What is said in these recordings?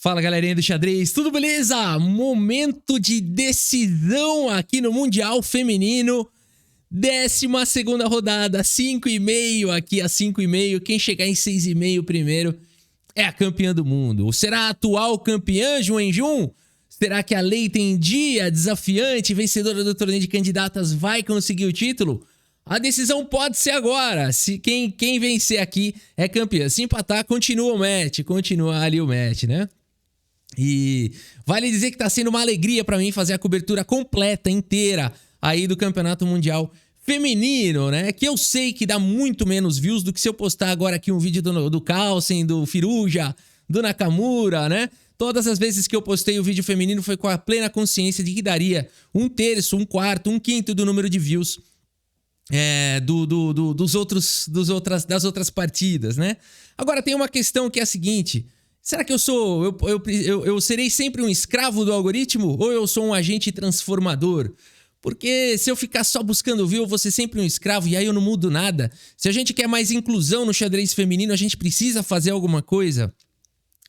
Fala, galerinha do xadrez, tudo beleza? Momento de decisão aqui no Mundial Feminino. 12ª rodada, 5,5 aqui a 5,5. Quem chegar em 6,5 primeiro é a campeã do mundo. Será a atual campeã, Ju Wenjun? Será que a Lei Tendy, a desafiante, vencedora do torneio de candidatas, vai conseguir o título? A decisão pode ser agora. Se quem vencer aqui é campeã. Se empatar, continua o match. Continua ali o match, né? E vale dizer que tá sendo uma alegria pra mim fazer a cobertura completa, inteira, aí do Campeonato Mundial Feminino, né? Que eu sei que dá muito menos views do que se eu postar agora aqui um vídeo do Carlsen, do Firuja, do Nakamura, né? Todas as vezes que eu postei o vídeo feminino foi com a plena consciência de que daria 1/3, 1/4, 1/5 do número de views das outras partidas, né? Agora tem uma questão que é a seguinte: será que eu serei sempre um escravo do algoritmo ou eu sou um agente transformador? Porque se eu ficar só buscando view, eu vou ser sempre um escravo e aí eu não mudo nada. Se a gente quer mais inclusão no xadrez feminino, a gente precisa fazer alguma coisa.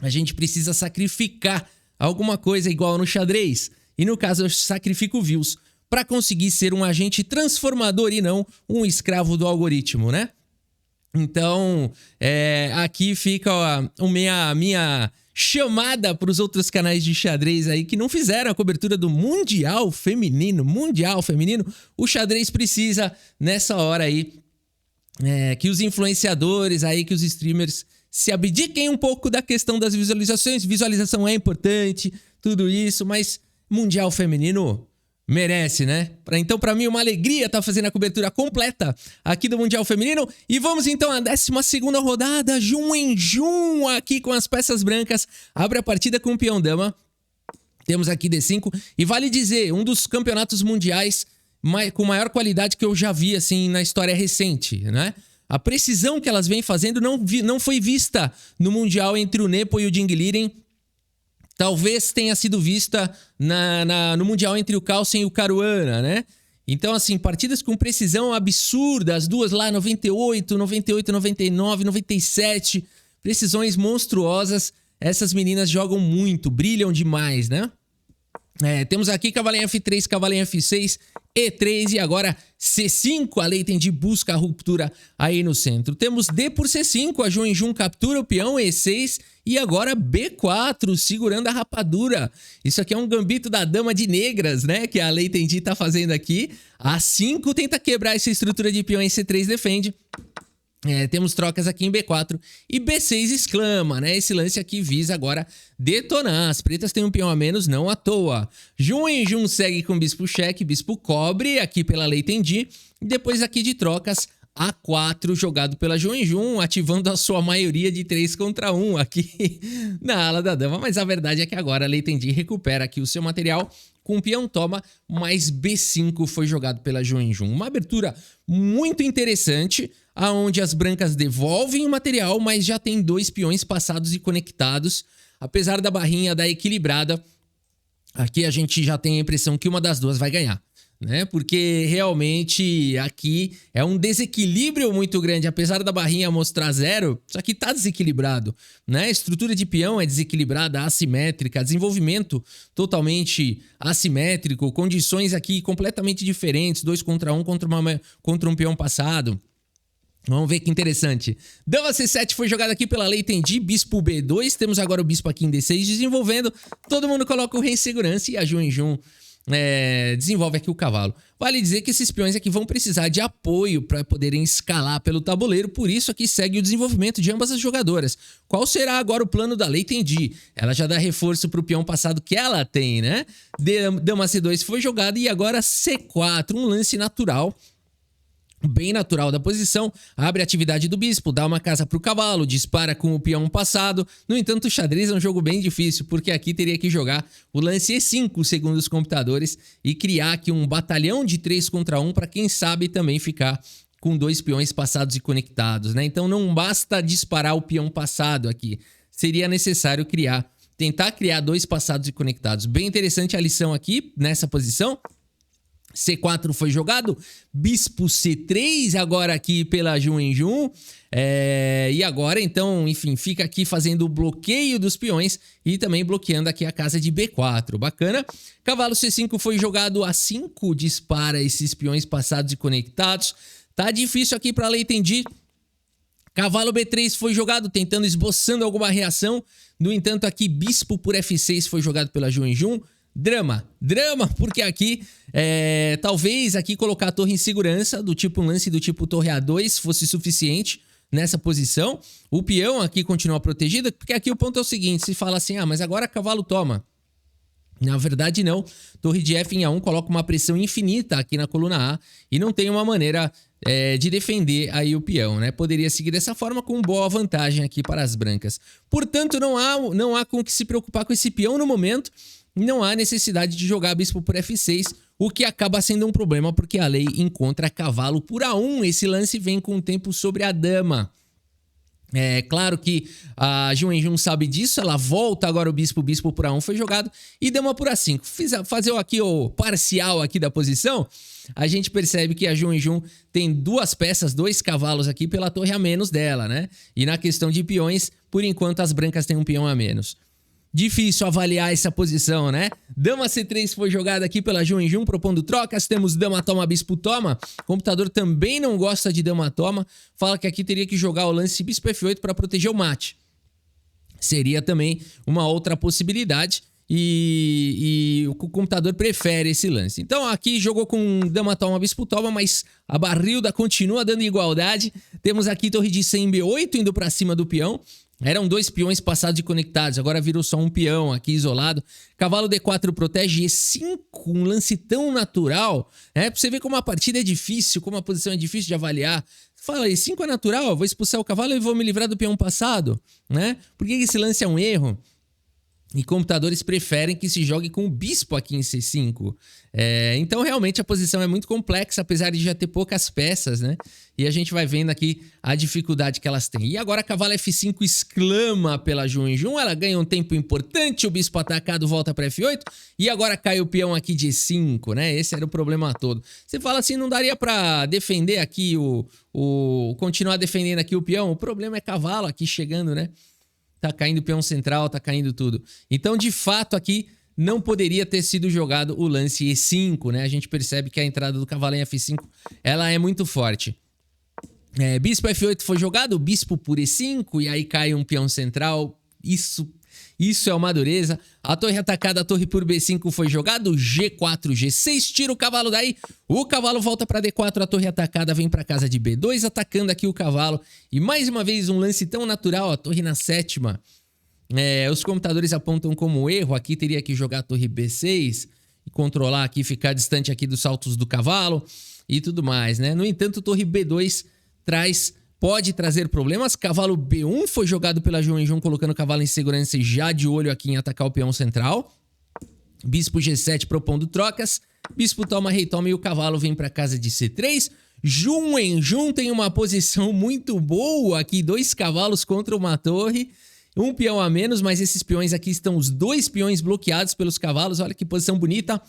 A gente precisa sacrificar alguma coisa igual no xadrez. E no caso, eu sacrifico views para conseguir ser um agente transformador e não um escravo do algoritmo, né? Então, aqui fica a minha chamada para os outros canais de xadrez aí que não fizeram a cobertura do Mundial Feminino. O xadrez precisa, nessa hora aí, que os influenciadores aí, que os streamers se abdiquem um pouco da questão das visualizações. Visualização é importante, tudo isso, mas Mundial Feminino merece, né? Então, pra mim, uma alegria estar fazendo a cobertura completa aqui do Mundial Feminino. E vamos, então, à 12ª rodada. Ju Wenjun aqui com as peças brancas. Abre a partida com o peão dama. Temos aqui D5. E vale dizer, um dos campeonatos mundiais com maior qualidade que eu já vi, assim, na história recente, né? A precisão que elas vêm fazendo não foi vista no Mundial entre o Nepo e o Jing Liren. Talvez tenha sido vista no Mundial entre o Carlsen e o Caruana, né? Então, assim, partidas com precisão absurda, as duas lá, 98, 99, 97, precisões monstruosas. Essas meninas jogam muito, brilham demais, né? Temos aqui cavalinho F3, cavalinho F6, E3 e agora C5. A Lei Tendy busca a ruptura aí no centro. Temos D por C5, a Ju Wenjun captura o peão, E6 e agora B4, segurando a rapadura. Isso aqui é um gambito da dama de negras, né? Que a Lei Tendy tá fazendo aqui. A5 tenta quebrar essa estrutura de peão, em C3 defende. Temos trocas aqui em B4 e B6 exclama, né? Esse lance aqui visa agora detonar. As pretas têm um peão a menos, não à toa. Ju Wenjun segue com bispo cheque, bispo cobre aqui pela Lei Tendy. E depois aqui de trocas, A4 jogado pela Ju Wenjun, ativando a sua maioria de 3 contra 1 aqui na ala da dama. Mas a verdade é que agora a Lei Tendy recupera aqui o seu material. Com o peão toma, mais B5 foi jogado pela Ju Wenjun. Uma abertura muito interessante, aonde as brancas devolvem o material, mas já tem 2 peões passados e conectados. Apesar da barrinha da equilibrada, aqui a gente já tem a impressão que uma das duas vai ganhar, né? Porque realmente aqui é um desequilíbrio muito grande. Apesar da barrinha mostrar 0, isso aqui tá desequilibrado, né? A estrutura de peão é desequilibrada, assimétrica, desenvolvimento totalmente assimétrico, condições aqui completamente diferentes, 2 contra 1 contra um peão passado. Vamos ver que interessante. Dama C7 foi jogada aqui pela Lei Tendy, bispo B2. Temos agora o bispo aqui em D6 desenvolvendo. Todo mundo coloca o rei em segurança e a Ju Wenjun desenvolve aqui o cavalo. Vale dizer que esses peões aqui vão precisar de apoio para poderem escalar pelo tabuleiro, por isso aqui segue o desenvolvimento de ambas as jogadoras. Qual será agora o plano da Lei Tendy? Ela já dá reforço para o peão passado que ela tem, né? Dama C2 foi jogada e agora C4, um lance natural. Bem natural da posição, abre a atividade do bispo, dá uma casa para o cavalo, dispara com o peão passado. No entanto, o xadrez é um jogo bem difícil, porque aqui teria que jogar o lance E5, segundo os computadores, e criar aqui um batalhão de 3 contra 1 para quem sabe também ficar com 2 peões passados e conectados, né? Então não basta disparar o peão passado aqui, seria necessário tentar criar 2 passados e conectados. Bem interessante a lição aqui, nessa posição. C4 foi jogado, bispo C3 agora aqui pela Jun em Jun. E agora, então, enfim, fica aqui fazendo o bloqueio dos peões e também bloqueando aqui a casa de B4. Bacana. Cavalo C5 foi jogado, A5 dispara esses peões passados e conectados. Tá difícil aqui para Lei Tendi. Cavalo B3 foi jogado, tentando, esboçando alguma reação. No entanto, aqui bispo por F6 foi jogado pela Jun em Jun. Drama, porque aqui, talvez aqui colocar a torre em segurança, do tipo um lance do tipo torre A2 fosse suficiente nessa posição. O peão aqui continua protegido, porque aqui o ponto é o seguinte, se fala assim, mas agora cavalo toma. Na verdade não, torre de F em A1 coloca uma pressão infinita aqui na coluna A e não tem uma maneira de defender aí o peão, né? Poderia seguir dessa forma com boa vantagem aqui para as brancas. Portanto, não há com que se preocupar com esse peão no momento. Não há necessidade de jogar bispo por F6, o que acaba sendo um problema porque a lei encontra cavalo por A1. Esse lance vem com o tempo sobre a dama. É claro que a Jun em Jun sabe disso, ela volta agora o bispo por A1 foi jogado e dama por A5. Fazer aqui o parcial aqui da posição, a gente percebe que a Jun em Jun tem duas peças, dois cavalos aqui pela torre a menos dela, né? E na questão de peões, por enquanto as brancas têm um peão a menos. Difícil avaliar essa posição, né? Dama C3 foi jogada aqui pela Jun em Jun, propondo trocas. Temos dama toma, bispo toma. O computador também não gosta de dama toma. Fala que aqui teria que jogar o lance bispo F8 para proteger o mate. Seria também uma outra possibilidade. E o computador prefere esse lance. Então aqui jogou com dama toma, bispo toma, mas a barrilda continua dando igualdade. Temos aqui torre de C em B8 indo para cima do peão. Eram dois peões passados e conectados, agora virou só um peão aqui isolado. Cavalo D4 protege, E5, um lance tão natural. Pra você ver como a partida é difícil, como a posição é difícil de avaliar. Você fala, E5 é natural, eu vou expulsar o cavalo e vou me livrar do peão passado, né? Por que esse lance é um erro? E computadores preferem que se jogue com o bispo aqui em C5. Então, realmente, a posição é muito complexa, apesar de já ter poucas peças, né? E a gente vai vendo aqui a dificuldade que elas têm. E agora, cavalo F5 exclama pela Jun em Jun. Ela ganha um tempo importante, o bispo atacado volta para F8. E agora cai o peão aqui de E5, né? Esse era o problema todo. Você fala assim, não daria para defender aqui continuar defendendo aqui o peão? O problema é cavalo aqui chegando, né? Tá caindo o peão central, tá caindo tudo. Então, de fato, aqui não poderia ter sido jogado o lance E5, né? A gente percebe que a entrada do cavalo em F5, ela é muito forte. Bispo F8 foi jogado, bispo por E5, e aí cai um peão central. Isso é uma dureza. A torre atacada, a torre por B5 foi jogado, G4, G6, tira o cavalo daí. O cavalo volta para D4, a torre atacada vem para casa de B2, atacando aqui o cavalo. E mais uma vez um lance tão natural, a torre na sétima. Os computadores apontam como erro, aqui teria que jogar a torre B6 e controlar aqui, ficar distante aqui dos saltos do cavalo e tudo mais, né? No entanto, torre B2 pode trazer problemas. Cavalo B1 foi jogado pela Jun em Jun, colocando o cavalo em segurança e já de olho aqui em atacar o peão central. Bispo G7 propondo trocas. Bispo toma, rei toma e o cavalo vem para casa de C3. Jun em Jun tem uma posição muito boa aqui, dois cavalos contra uma torre. Um peão a menos, mas esses peões aqui estão os dois peões bloqueados pelos cavalos. Olha que posição bonita.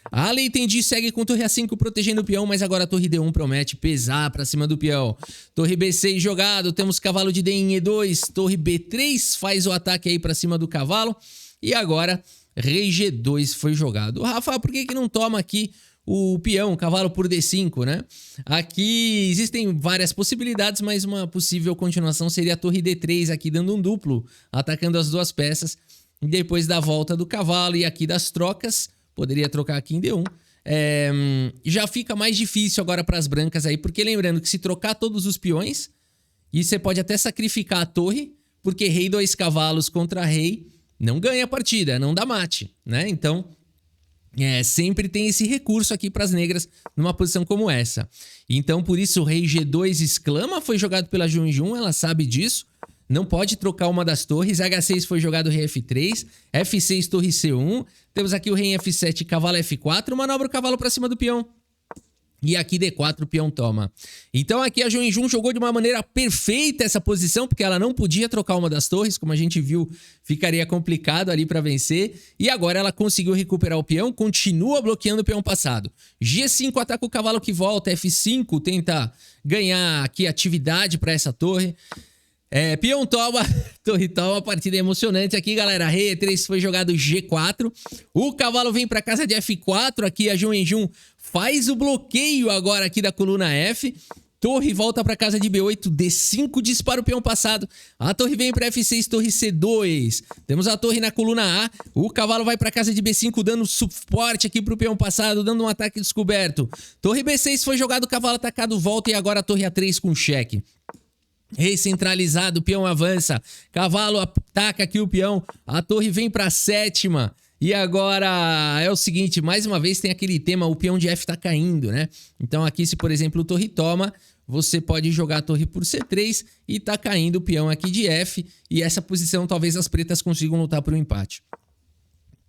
A Lei Tendi segue com torre A5 protegendo o peão, mas agora a torre D1 promete pesar pra cima do peão. Torre B6 jogado, temos cavalo de D em E2. Torre B3 faz o ataque aí pra cima do cavalo. E agora rei G2 foi jogado. Rafa, por que não toma aqui o peão, cavalo por D5, né? Aqui existem várias possibilidades, mas uma possível continuação seria a torre D3 aqui dando um duplo, atacando as duas peças. Depois da volta do cavalo e aqui das trocas, poderia trocar aqui em D1. Já fica mais difícil agora para as brancas aí, porque lembrando que se trocar todos os peões, e você pode até sacrificar a torre, porque rei 2 cavalos contra rei não ganha a partida, não dá mate, né? Então, sempre tem esse recurso aqui para as negras numa posição como essa. Então, por isso, o rei G2 exclama, foi jogado pela Jun em Jun, ela sabe disso. Não pode trocar uma das torres. H6 foi jogado rei F3. F6, torre C1. Temos aqui o rei em F7, cavalo F4. Manobra o cavalo para cima do peão. E aqui D4 o peão toma. Então aqui a Juin-Jun jogou de uma maneira perfeita essa posição, porque ela não podia trocar uma das torres, como a gente viu, ficaria complicado ali para vencer. E agora ela conseguiu recuperar o peão, continua bloqueando o peão passado. G5 ataca o cavalo que volta, F5 tenta ganhar aqui atividade para essa torre. Peão toma, torre toma, partida emocionante aqui, galera. Rei E3 foi jogado G4. O cavalo vem para casa de F4, aqui a Juin-Jun faz o bloqueio agora aqui da coluna F. Torre volta para casa de B8, D5 dispara o peão passado. A torre vem para F6, torre C2. Temos a torre na coluna A. O cavalo vai para casa de B5, dando suporte aqui pro peão passado, dando um ataque descoberto. Torre B6 foi jogado, cavalo atacado, volta e agora a torre A3 com cheque. Rei centralizado, peão avança. Cavalo ataca aqui o peão. A torre vem para a sétima. E agora é o seguinte, mais uma vez tem aquele tema, o peão de F tá caindo, né? Então aqui se, por exemplo, o torre toma, você pode jogar a torre por C3 e tá caindo o peão aqui de F. E essa posição talvez as pretas consigam lutar por um empate.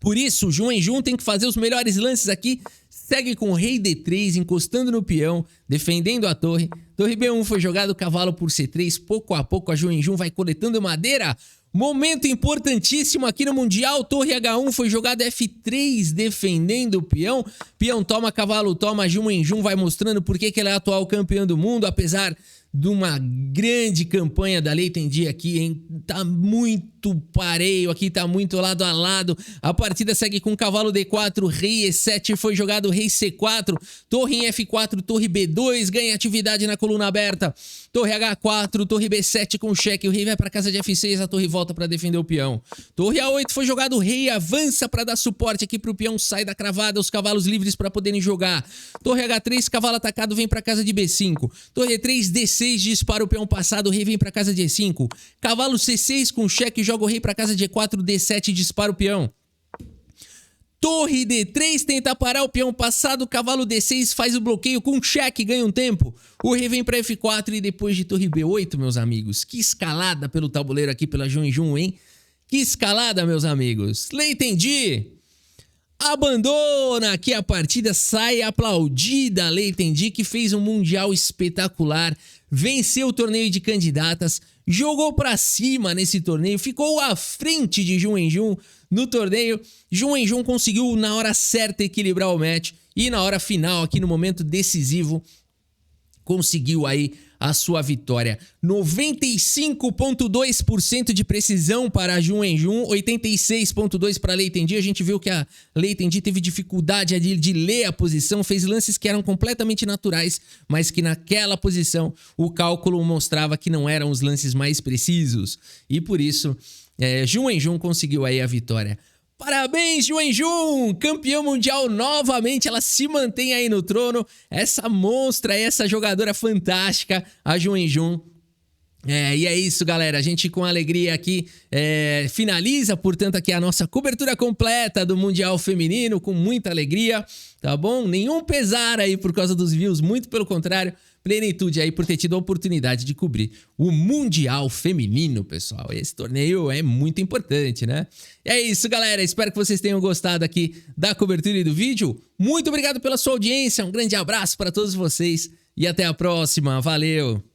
Por isso, Juin-Jun tem que fazer os melhores lances aqui. Segue com o rei D3, encostando no peão, defendendo a torre. Torre B1 foi jogado, cavalo por C3. Pouco a pouco a Juin-Jun vai coletando madeira. Momento importantíssimo aqui no Mundial. Torre H1 foi jogado, F3 defendendo o peão. Peão toma, cavalo toma. Juin-Jun vai mostrando por que ele é atual campeão do mundo, apesar de uma grande campanha da Lei Tendi aqui, hein? Tá muito pareio aqui, tá muito lado a lado. A partida segue com cavalo D4, rei E7 foi jogado, rei C4, torre em F4, torre B2, ganha atividade na coluna aberta. Torre H4, torre B7 com cheque, o rei vai para casa de F6, a torre volta para defender o peão. Torre A8 foi jogado, o rei avança para dar suporte aqui pro peão, sai da cravada, os cavalos livres para poderem jogar. Torre H3, cavalo atacado, vem para casa de B5. Torre E3, D6, dispara o peão passado, o rei vem para casa de E5. Cavalo C6 com cheque, joga o rei para casa de E4, D7, dispara o peão. Torre D3 tenta parar o peão passado, cavalo D6 faz o bloqueio com cheque, ganha um tempo. O rei vem para F4 e depois de torre B8, meus amigos. Que escalada pelo tabuleiro aqui pela Juin-Jun, hein? Que escalada, meus amigos. Lei Tendi abandona aqui a partida, sai aplaudida a Lei Tendi, que fez um mundial espetacular, venceu o torneio de candidatas, jogou pra cima nesse torneio, ficou à frente de Juin-Jun no torneio. Juin-Jun conseguiu na hora certa equilibrar o match e na hora final, aqui no momento decisivo, conseguiu aí a sua vitória. 95,2% de precisão para a Juin-Jun, 86,2% para a Lei Tendi. A gente viu que a Lei Tendi teve dificuldade de ler a posição, fez lances que eram completamente naturais, mas que naquela posição o cálculo mostrava que não eram os lances mais precisos. E por isso, Juin-Jun conseguiu aí a vitória. Parabéns, Juin-Jun! Campeão mundial novamente, ela se mantém aí no trono. Essa monstra, essa jogadora fantástica, a Juin-Jun. E é isso, galera. A gente com alegria aqui finaliza, portanto, aqui a nossa cobertura completa do Mundial Feminino, com muita alegria, tá bom? Nenhum pesar aí por causa dos views, muito pelo contrário. Plenitude aí por ter tido a oportunidade de cobrir o Mundial Feminino, pessoal. Esse torneio é muito importante, né? E é isso, galera. Espero que vocês tenham gostado aqui da cobertura e do vídeo. Muito obrigado pela sua audiência. Um grande abraço para todos vocês e até a próxima. Valeu!